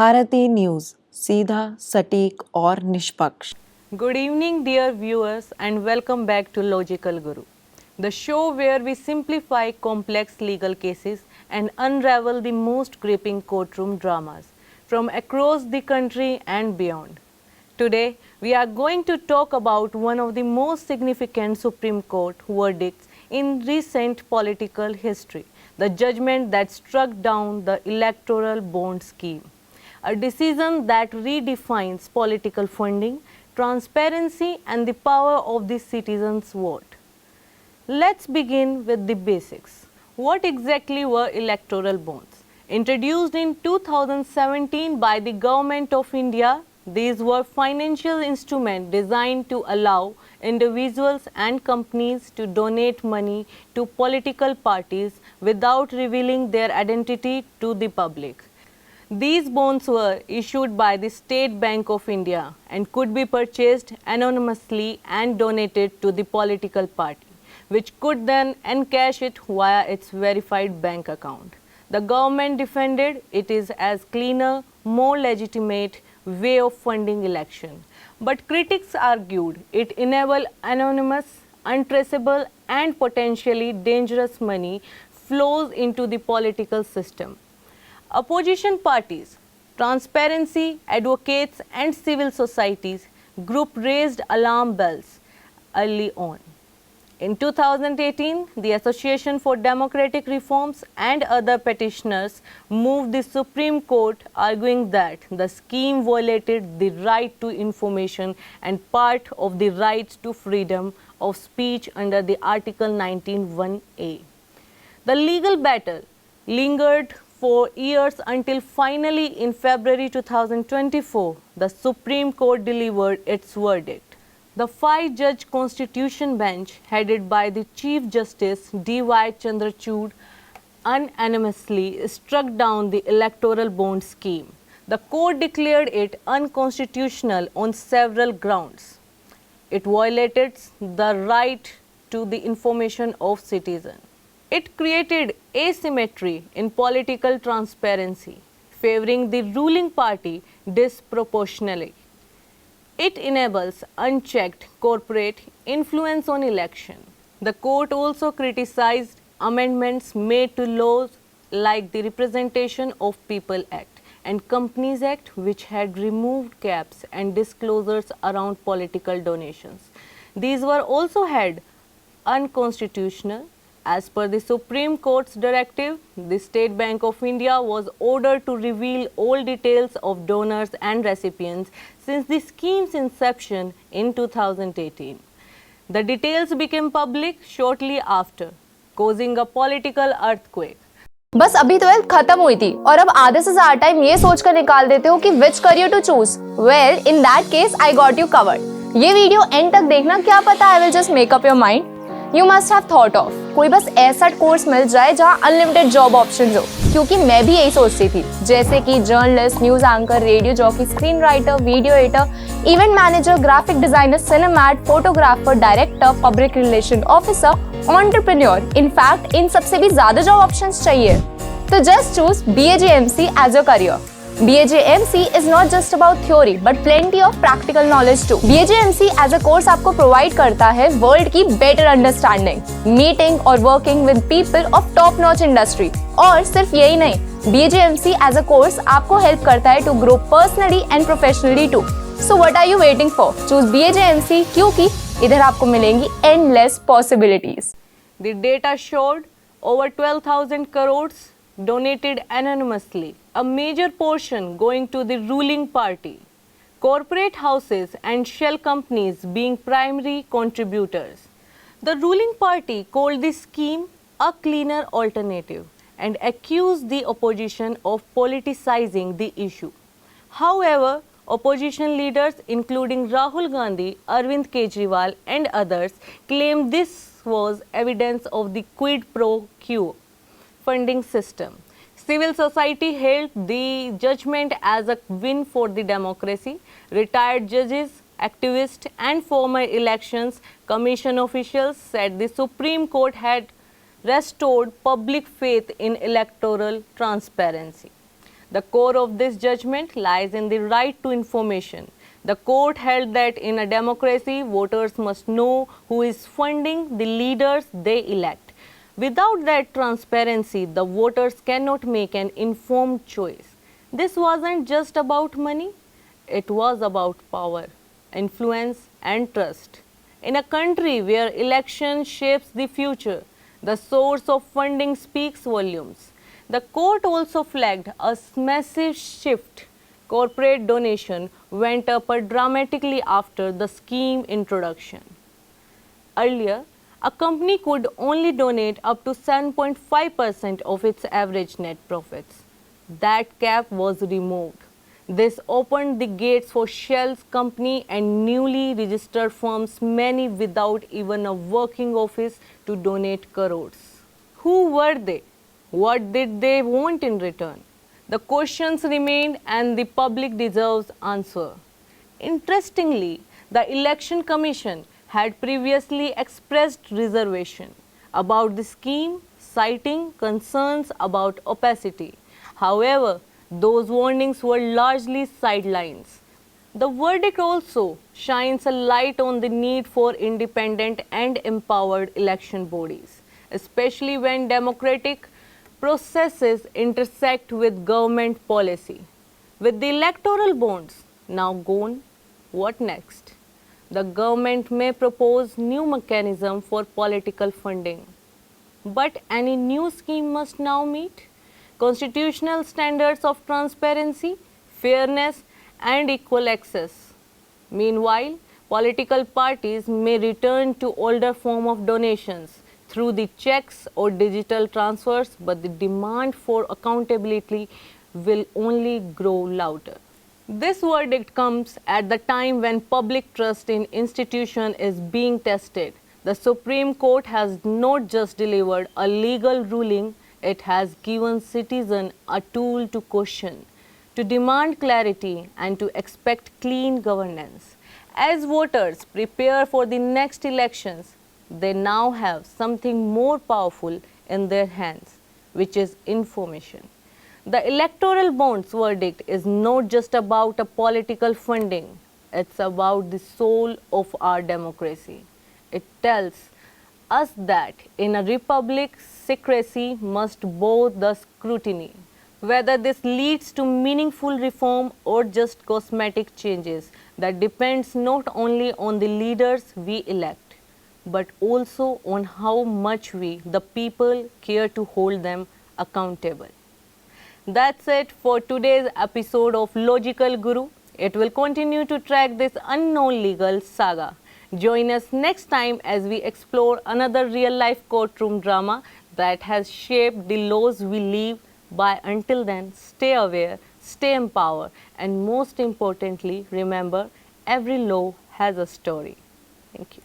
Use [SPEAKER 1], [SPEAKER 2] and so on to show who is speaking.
[SPEAKER 1] Bharti news, सीधा, सटीक और निष्पक्ष।
[SPEAKER 2] Good evening, dear viewers, and welcome back to Logical Guru, the show where we simplify complex legal cases and unravel the most gripping courtroom dramas from across the country and beyond. Today, we are going to talk about one of the most significant Supreme Court verdicts in recent political history, the judgment that struck down the electoral bond scheme, a decision that redefines political funding, transparency, and the power of the citizen's vote. Let's begin with the basics. What exactly were electoral bonds? Introduced in 2017 by the Government of India, these were financial instruments designed to allow individuals and companies to donate money to political parties without revealing their identity to the public. These bonds were issued by the State Bank of India and could be purchased anonymously and donated to the political party, which could then encash it via its verified bank account. The government defended it is as cleaner, more legitimate way of funding election. But critics argued it enabled anonymous, untraceable and potentially dangerous money flows into the political system. Opposition parties, transparency advocates and civil societies group raised alarm bells early on. In 2018, the Association for Democratic Reforms and other petitioners moved the Supreme Court arguing that the scheme violated the right to information and part of the right to freedom of speech under the Article 19(1)(a). The legal battle lingered for years until finally in February 2024, the Supreme Court delivered its verdict. The five-judge Constitution bench headed by the Chief Justice D.Y. Chandrachud unanimously struck down the electoral bond scheme. The court declared it unconstitutional on several grounds. It violated the right to the information of citizens. It created asymmetry in political transparency, favoring the ruling party disproportionately. It enables unchecked corporate influence on election. The court also criticized amendments made to laws like the Representation of People Act and Companies Act, which had removed caps and disclosures around political donations. These were also held unconstitutional. As per the Supreme Court's directive, the State Bank of India was ordered to reveal all details of donors and recipients since the scheme's inception in 2018. The details became public shortly after, causing a political earthquake.
[SPEAKER 3] बस अभी 12th खत्म हुई थी और अब आधे से ज्यादा टाइम ये सोचकर निकाल देते हो कि which career to choose. Well, in that case I got you covered. ये वीडियो एंड तक देखना, क्या पता I will just make up your mind. You must have thought of कोई बस ऐसा कोर्स मिल जाए जहाँ अनलिमिटेड जॉब ऑप्शन हो, क्योंकि मैं भी यही सोचती थी. जैसे कि journalist, news anchor, radio jockey, screen writer, video editor, event manager, graphic designer, cinemat, photographer, director, public relation officer, entrepreneur. In fact इन सबसे भी ज्यादा जॉब ऑप्शंस चाहिए. तो just choose BAJMC as your career. BAJMC is not just about theory but plenty of practical knowledge too. BAJMC as a course आपको provide करता है world की better understanding, meeting और working with people of top notch industry. और सिर्फ यही नहीं, BAJMC as a course आपको help करता है to grow personally and professionally too. So what are you waiting for? Choose BAJMC क्योंकि इधर आपको मिलेंगी endless possibilities.
[SPEAKER 2] The data showed over 12,000 crores donated anonymously, a major portion going to the ruling party. Corporate houses and shell companies being primary contributors. The ruling party called the scheme a cleaner alternative and accused the opposition of politicizing the issue. However, opposition leaders including Rahul Gandhi, Arvind Kejriwal and others claimed this was evidence of the quid pro quo funding system. Civil society hailed the judgment as a win for the democracy. Retired judges, activists and former elections commission officials said the Supreme Court had restored public faith in electoral transparency. The core of this judgment lies in the right to information. The court held that in a democracy, voters must know who is funding the leaders they elect. Without that transparency, the voters cannot make an informed choice. This wasn't just about money, it was about power, influence, and trust. In a country where election shapes the future, the source of funding speaks volumes. The court also flagged a massive shift. Corporate donation went up dramatically after the scheme introduction. Earlier, a company could only donate up to 7.5% of its average net profits. That cap was removed. This opened the gates for Shell's company and newly registered firms, many without even a working office, to donate crores. Who were they? What did they want in return? The questions remained and the public deserves answer. Interestingly, the Election Commission had previously expressed reservation about the scheme, citing concerns about opacity. However, those warnings were largely sidelines. The verdict also shines a light on the need for independent and empowered election bodies, especially when democratic processes intersect with government policy. With the electoral bonds now gone, what next? The government may propose new mechanism for political funding. But any new scheme must now meet constitutional standards of transparency, fairness, and equal access. Meanwhile, political parties may return to older form of donations through the checks or digital transfers, but the demand for accountability will only grow louder. This verdict comes at the time when public trust in institutions is being tested. The Supreme Court has not just delivered a legal ruling, it has given citizens a tool to question, to demand clarity, and to expect clean governance. As voters prepare for the next elections, they now have something more powerful in their hands, which is information. The electoral bonds verdict is not just about a political funding, it's about the soul of our democracy. It tells us that in a republic, secrecy must bow the scrutiny. Whether this leads to meaningful reform or just cosmetic changes, that depends not only on the leaders we elect, but also on how much we, the people, care to hold them accountable. That's it for today's episode of Logical Guru. It will continue to track this unknown legal saga. Join us next time as we explore another real-life courtroom drama that has shaped the laws we live by. Until then, stay aware, stay empowered, and most importantly, remember, every law has a story. Thank you.